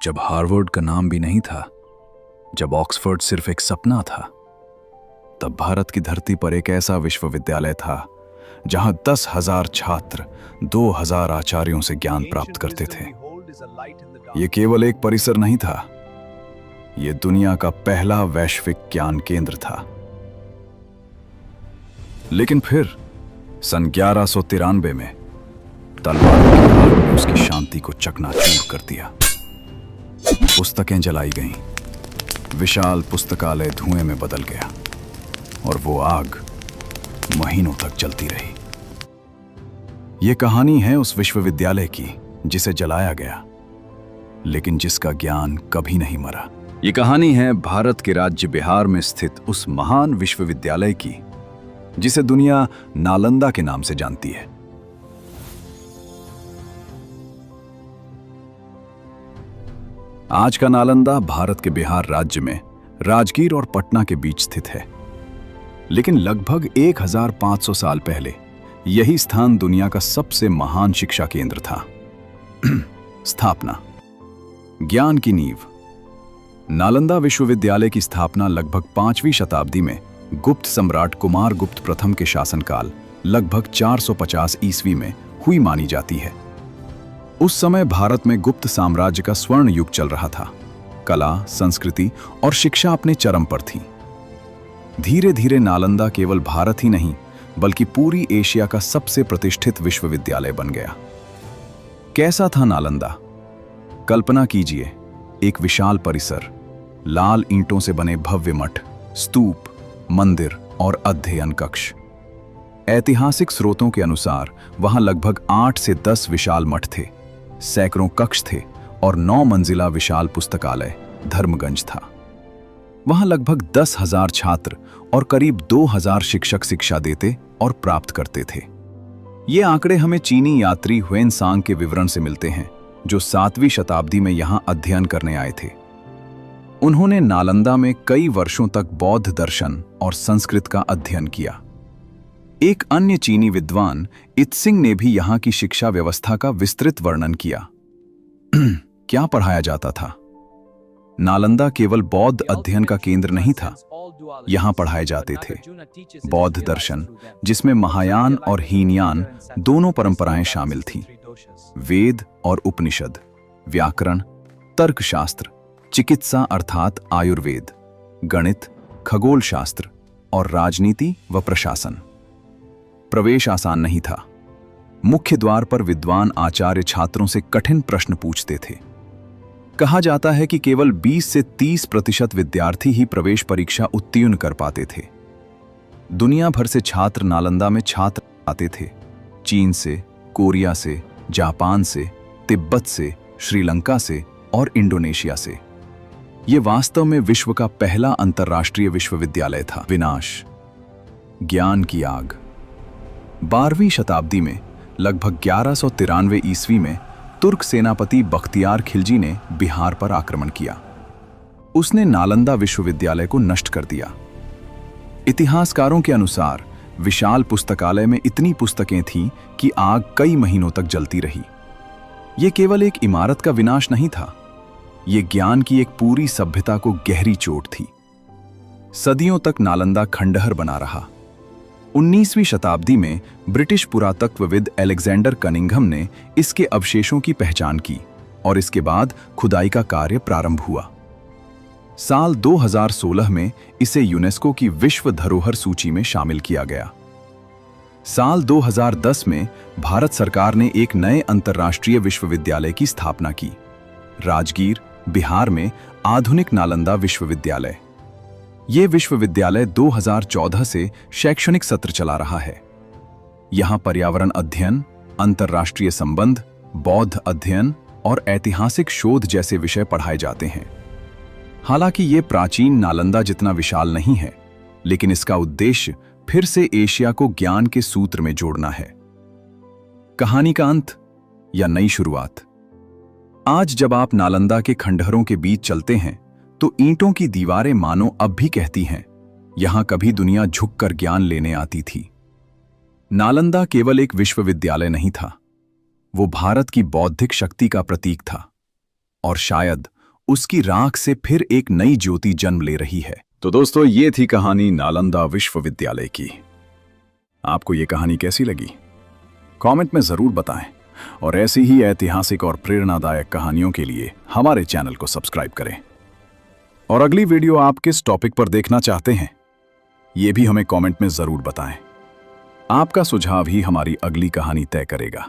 जब हार्वर्ड का नाम भी नहीं था, जब ऑक्सफोर्ड सिर्फ एक सपना था, तब भारत की धरती पर एक ऐसा विश्वविद्यालय था जहां 10,000 छात्र 2,000 आचार्यों से ज्ञान प्राप्त करते थे। यह केवल एक परिसर नहीं था, यह दुनिया का पहला वैश्विक ज्ञान केंद्र था। लेकिन फिर सन 1193 में तलवारों की आग ने उसकी शांति को चकनाचूर कर दिया। पुस्तकें जलाई गईं, विशाल पुस्तकालय धुएं में बदल गया और वो आग महीनों तक जलती रही। ये कहानी है उस विश्वविद्यालय की जिसे जलाया गया, लेकिन जिसका ज्ञान कभी नहीं मरा। ये कहानी है भारत के राज्य बिहार में स्थित उस महान विश्वविद्यालय की जिसे दुनिया नालंदा के नाम से जानती है। आज का नालंदा भारत के बिहार राज्य में राजगीर और पटना के बीच स्थित है। लेकिन लगभग 1500 साल पहले यही स्थान दुनिया का सबसे महान शिक्षा केंद्र था। स्थापना, ज्ञान की नींव। नालंदा विश्वविद्यालय की स्थापना लगभग 5वीं शताब्दी में गुप्त सम्राट कुमार गुप्त प्रथम के शासनकाल लगभग 450 ईस्वी में हुई मानी जाती है। उस समय भारत में गुप्त साम्राज्य का स्वर्ण युग चल रहा था। कला, संस्कृति और शिक्षा अपने चरम पर थी। धीरे धीरे नालंदा केवल भारत ही नहीं बल्कि पूरी एशिया का सबसे प्रतिष्ठित विश्वविद्यालय बन गया। कैसा था नालंदा? कल्पना कीजिए, एक विशाल परिसर, लाल ईंटों से बने भव्य मठ, स्तूप, मंदिर और अध्ययन कक्ष। ऐतिहासिक स्रोतों के अनुसार वहां लगभग 8 से 10 विशाल मठ थे, सैकड़ों कक्ष थे और 9 मंजिला विशाल पुस्तकालय धर्मगंज था। वहां लगभग 10,000 छात्र और करीब 2,000 शिक्षक शिक्षा देते और प्राप्त करते थे। ये आंकड़े हमें चीनी यात्री ह्वेनसांग के विवरण से मिलते हैं, जो 7वीं शताब्दी में यहां अध्ययन करने आए थे। उन्होंने नालंदा में कई वर्षों तक बौद्ध दर्शन और संस्कृत का अध्ययन किया। एक अन्य चीनी विद्वान इत्सिंग ने भी यहां की शिक्षा व्यवस्था का विस्तृत वर्णन किया। क्या पढ़ाया जाता था? नालंदा केवल बौद्ध अध्ययन का केंद्र नहीं था। यहां पढ़ाए जाते थे बौद्ध दर्शन, जिसमें महायान और हीनयान दोनों परंपराएं शामिल थीं, वेद और उपनिषद, व्याकरण, तर्कशास्त्र, चिकित्सा अर्थात आयुर्वेद, गणित, खगोल शास्त्र और राजनीति व प्रशासन। प्रवेश आसान नहीं था। मुख्य द्वार पर विद्वान आचार्य छात्रों से कठिन प्रश्न पूछते थे। कहा जाता है कि केवल 20 से 30% विद्यार्थी ही प्रवेश परीक्षा उत्तीर्ण कर पाते थे। दुनिया भर से छात्र नालंदा में छात्र आते थे। चीन से, कोरिया से, जापान से, तिब्बत से, श्रीलंका से और इंडोनेशिया से। यह वास्तव में विश्व का पहला अंतर्राष्ट्रीय विश्वविद्यालय था। विनाश, ज्ञान की आग। 12वीं शताब्दी में लगभग 1193 ईस्वी में तुर्क सेनापति बख्तियार खिलजी ने बिहार पर आक्रमण किया। उसने नालंदा विश्वविद्यालय को नष्ट कर दिया। इतिहासकारों के अनुसार विशाल पुस्तकालय में इतनी पुस्तकें थीं कि आग कई महीनों तक जलती रही। यह केवल एक इमारत का विनाश नहीं था, यह ज्ञान की एक पूरी सभ्यता को गहरी चोट थी। सदियों तक नालंदा खंडहर बना रहा। 19वीं शताब्दी में ब्रिटिश पुरातत्वविद अलेक्जेंडर कनिंघम ने इसके अवशेषों की पहचान की और इसके बाद खुदाई का कार्य प्रारंभ हुआ। साल 2016 में इसे यूनेस्को की विश्व धरोहर सूची में शामिल किया गया। साल 2010 में भारत सरकार ने एक नए अंतर्राष्ट्रीय विश्वविद्यालय की स्थापना की, राजगीर, बिहार में आधुनिक नालंदा विश्वविद्यालय। यह विश्वविद्यालय 2014 से शैक्षणिक सत्र चला रहा है। यहां पर्यावरण अध्ययन, अंतर्राष्ट्रीय संबंध, बौद्ध अध्ययन और ऐतिहासिक शोध जैसे विषय पढ़ाए जाते हैं। हालांकि यह प्राचीन नालंदा जितना विशाल नहीं है, लेकिन इसका उद्देश्य फिर से एशिया को ज्ञान के सूत्र में जोड़ना है। कहानी का अंत या नई शुरुआत? आज जब आप नालंदा के खंडहरों के बीच चलते हैं तो ईंटों की दीवारें मानो अब भी कहती हैं, यहां कभी दुनिया झुककर ज्ञान लेने आती थी। नालंदा केवल एक विश्वविद्यालय नहीं था, वो भारत की बौद्धिक शक्ति का प्रतीक था और शायद उसकी राख से फिर एक नई ज्योति जन्म ले रही है। तो दोस्तों, ये थी कहानी नालंदा विश्वविद्यालय की। आपको ये कहानी कैसी लगी? कमेंट में जरूर बताएं और ऐसी ही ऐतिहासिक और प्रेरणादायक कहानियों के लिए हमारे चैनल को सब्सक्राइब करें। और अगली वीडियो आप किस टॉपिक पर देखना चाहते हैं, ये भी हमें कमेंट में जरूर बताएं। आपका सुझाव ही हमारी अगली कहानी तय करेगा।